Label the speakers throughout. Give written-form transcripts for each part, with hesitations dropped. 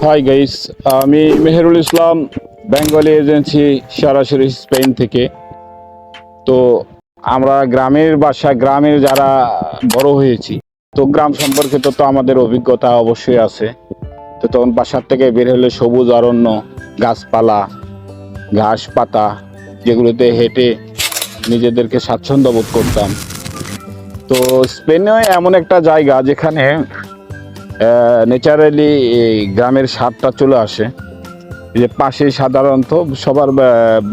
Speaker 1: Hi guys, আমি মেহেরুল ইসলাম, Bengali agency, সরাসরি Spain থেকে। তো আমরা গ্রামের যারা বড় হয়েছি, তো গ্রাম সম্পর্কে তো আমাদের অভিজ্ঞতা অবশ্যই আছে। তো তখন বাসার থেকে বের হলে সবুজ অরণ্য, গাছপালা, ঘাস পাতা, যেগুলোতে হেঁটে নিজেদেরকে স্বাচ্ছন্দ্য বোধ করতাম। তো স্পেনে এমন একটা জায়গা যেখানে ন্যাচারালি এই গ্রামের স্বাদটা চলে আসে। যে পাশে সাধারণত সবার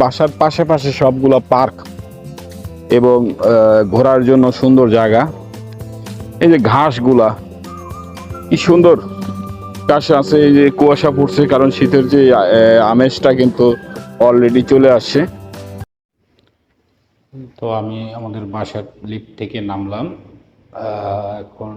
Speaker 1: বাসার পাশে পাশে সবগুলো পার্ক এবং ঘোরার জন্য সুন্দর জায়গা। এই যে ঘাসগুলা কি সুন্দর ঘাস আছে, এই যে কুয়াশা পড়ছে কারণ শীতের যে আমেজটা কিন্তু অলরেডি চলে আসছে। তো আমি আমাদের বাসার লিফট থেকে নামলাম। এখন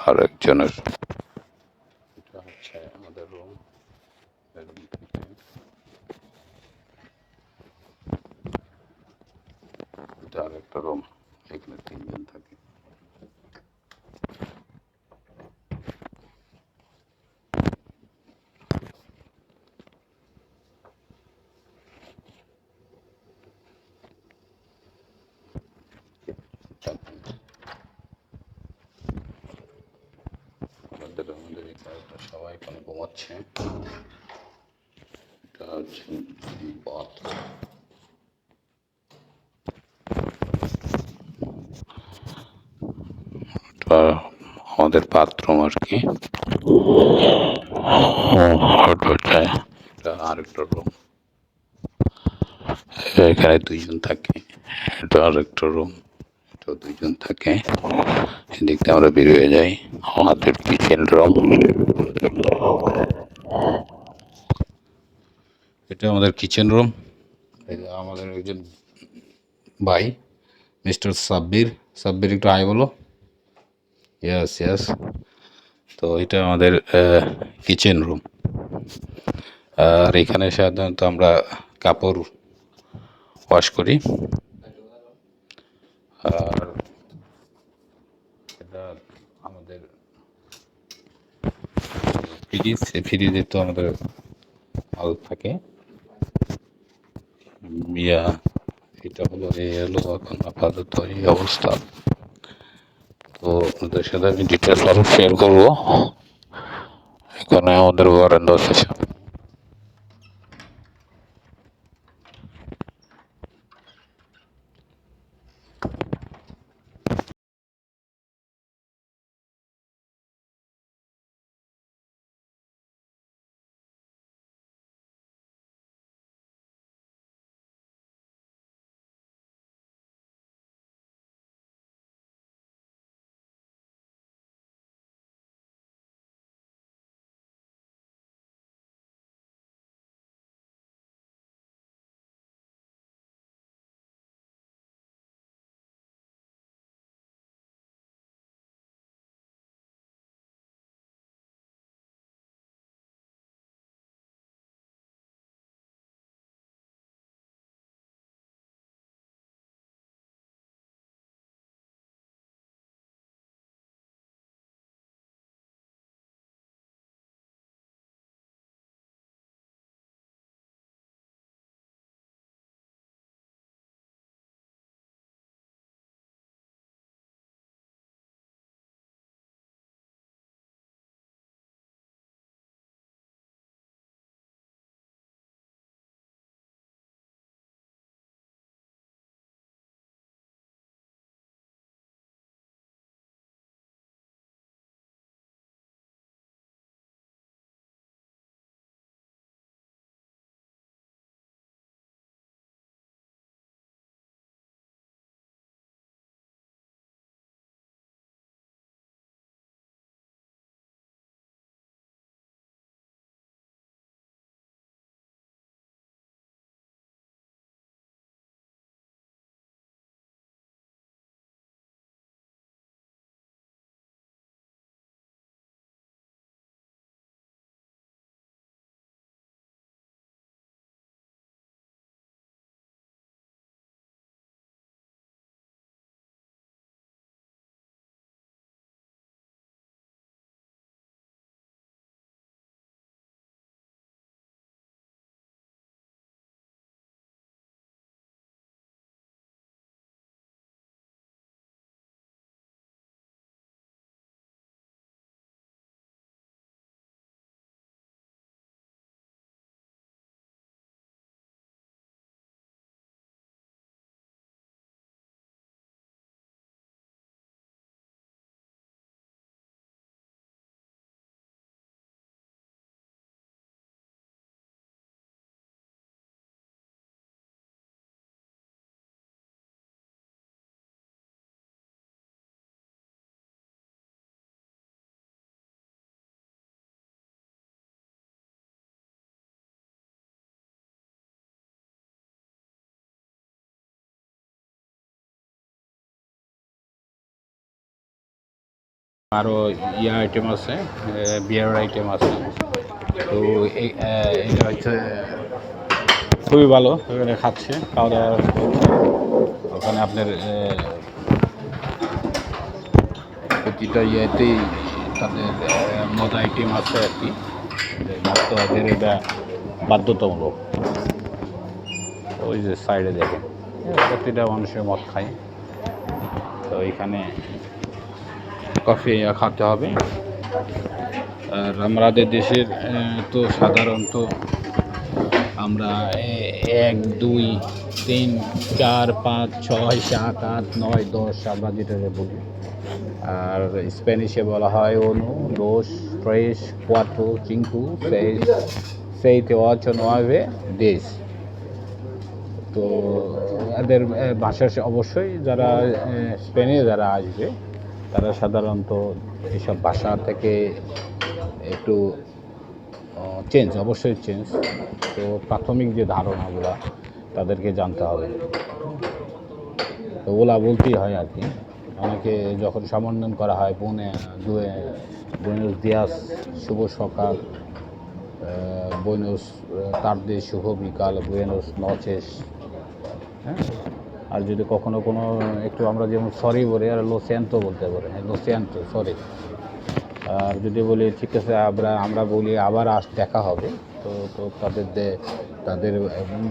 Speaker 1: আরেকজনের এটা হচ্ছে আমাদের রুম। এটা আরেকটা রুম, এখানে তিনজন থাকে। আমাদের এখানে সবাই এখন ঘুমাচ্ছে। এটা হচ্ছে বাথ, আমাদের বাথরুম আর কি। এটা আরেকটা রুম, এখানে দুইজন থাকে।
Speaker 2: এটা আর একটা রুম, এটা দুইজন থাকে। এদিক দিয়ে আমরা বের হয়ে যাই। আমাদের কিচেন রুম, এটা আমাদের কিচেন রুম। এটা আমাদের একজন ভাই, মিস্টার সাব্বির। সাব্বির একটু হাই বলো। ইয়াস ইয়াস। তো এটা আমাদের কিচেন রুম। আর এখানে সাধারণত আমরা কাপড় ওয়াশ করি। আর এটা আমাদের ফ্রিজ, ফ্রিজে তো আমাদের মাল থাকে। ইয়া, এটা হলো এই হলো এখন আপাতত এই অবস্থা। তো আপনাদের সাথে আমি ডিটেলস আরও শেয়ার করবো। এখানে আমাদের বারান্দা সেশন। আরও আইটেম আছে, বিয়ার আইটেম আছে। তো এটা হচ্ছে খুবই ভালো। এখানে খাচ্ছে, খাওয়া দাওয়া করছে। ওখানে আপনার প্রতিটা ইয়েতেই তাদের মদ আইটেম আছে আর কি। বাচ্চাদের এটা বাধ্যতামূলক। ওই যে সাইডে দেখেন, প্রতিটা মানুষের মদ খায়। তো এখানে কফি খাতে হবে। আর আমাদের দেশের তো সাধারণত আমরা 1 2 3 4 5 6 7 8 9 10 আমরা যেটাকে বলি। আর স্প্যানিশে বলা হয় 1 2 3 4 5 6 7 8 9 10। তো এদের ভাষা অবশ্যই যারা স্পেনে যারা আসবে তারা সাধারণত এইসব ভাষা থেকে একটু চেঞ্জ, অবশ্যই চেঞ্জ। তো প্রাথমিক যে ধারণাগুলো তাদেরকে জানতে হবে, তো ওলা বলতেই হয় আর কি। অনেকে যখন সম্বোধন করা হয় বুয়েনোস দিয়াস, শুভ সকাল, বুয়েনোস তারদে, শুভ বিকাল, বুয়েনোস নচেস, হ্যাঁ। আর যদি কখনো কোনো একটু আমরা যেমন সরি বলি, আর লোসিয়ান্তো বলতে পারি, লোসিয়ান্তো সরি। আর যদি বলি ঠিক আছে আমরা বলি আবার দেখা হবে, তো তো তাদের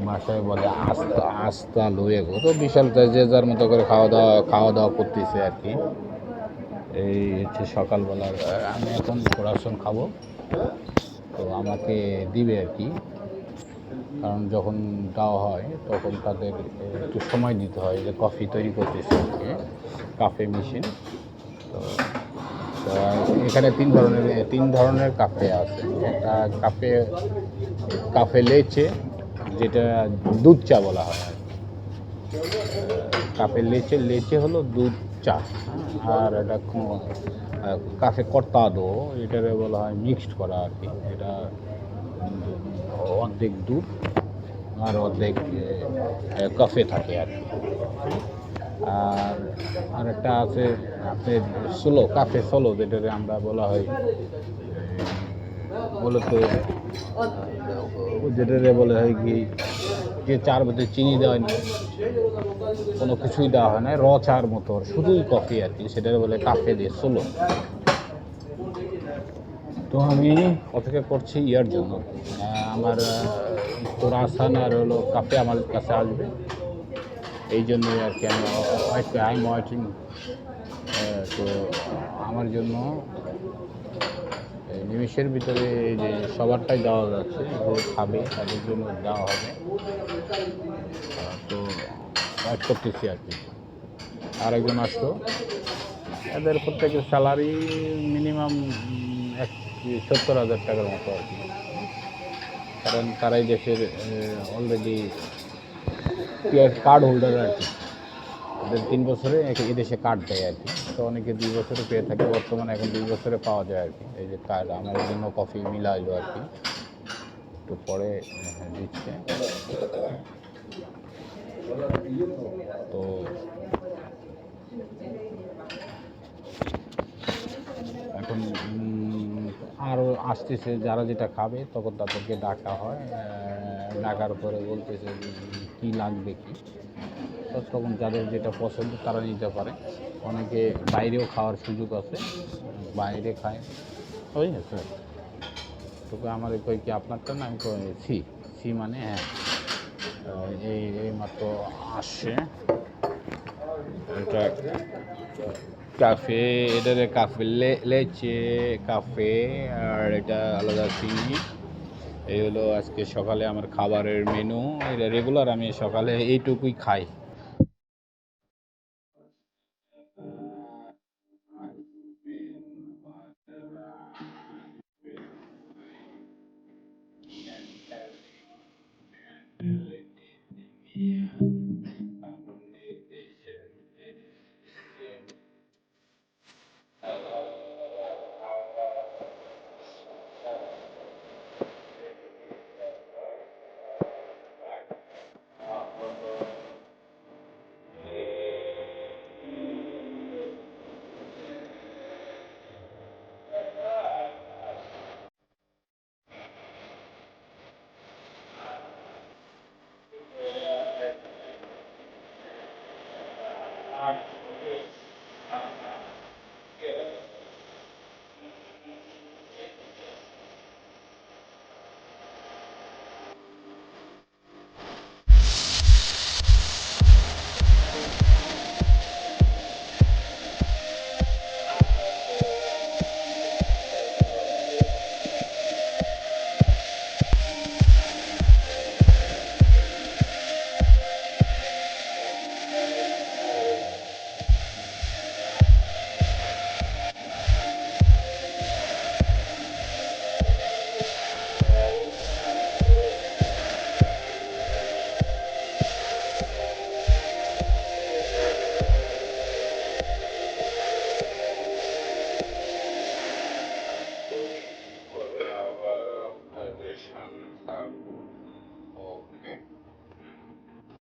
Speaker 2: ভাষায় বলে আস্তা আস্তা লুয়েগো। তো বিশাল যে যার মতো করে খাওয়া দাওয়া করতেছে আর কি। এই হচ্ছে সকালবেলার, আমি এখন কোরাসন খাবো, তো আমাকে দিবে আর কি। কারণ যখন দেওয়া হয় তখন তাদের একটু সময় দিতে হয়, যে কফি তৈরি করতেছে আর কি, কাফে মেশিন। তো তো এখানে তিন ধরনের কাফে আছে। একটা কাফে লেচে, যেটা দুধ চা বলা হয় আর কি। কাফে লেচে হলো দুধ চা, আর এটা কাফে কর্তাদো, এটারে বলা হয় মিক্সড করা আর কি। এটা অর্ধেক দুধ আর অর্ধেক কফে থাকে আর কি। আর আরেকটা আছে আপনার কাফে সোলো, যেটারে আমরা বলা হয় মূলত, যেটারে বলা হয় কি, যে চার মধ্যে চিনি দেওয়া হয় না, কোনো কিছুই দেওয়া হয় না, চার মতো শুধুই কফি আর কি, সেটারে বলে কাফে দিয়ে সোলো। তো আমি অপেক্ষা করছি ইয়ার জন্য, আমার কোরাসান আর হলো কাফে আমার কাছে আসবে, এই জন্যই আর কি আমি ওয়েটিং। তো আমার জন্য নিমেষের ভিতরে এই যে সবারটাই দেওয়া যাচ্ছে, যে খাবে তাদের জন্য দেওয়া হবে। তো ওয়েট করতেছি আর কি। আরেকজন আসলো, এদের প্রত্যেকের স্যালারি মিনিমাম 70,000 টাকার মতো আর কি। কারণ তারাই দেশের অলরেডি কার্ড হোল্ডার আর কি। ওদের 3 বছরে এদেশে কার্ড দেয় আর কি। তো অনেকে 2 বছরে পেয়ে থাকে, বর্তমানে এখন 2 বছরে পাওয়া যায় আর কি। এই যে কার্ড আমার জন্য কফি মিলাইলো আর কি, একটু পরে দিচ্ছে। তো এখন আরও আসতেছে, যারা যেটা খাবে তখন তাদেরকে ডাকা হয়। ডাকার পরে বলতেছে কী লাগবে কি, তখন যাদের যেটা পছন্দ তারা নিতে পারে। অনেকে বাইরেও খাওয়ার সুযোগ আছে, বাইরে খায়। ওই স্যার, তোকে আমার কই কি আপনারটা না, আমি সি সি মানে হ্যাঁ, এই মাত্র আসছে এটা কাফে, এটারে কাফে লেচে কাফে, আর এটা আলাদা চিনি। এই হলো আজকে সকালে আমার খাবারের মেনু। এটা রেগুলার আমি সকালে এইটুকুই খাই।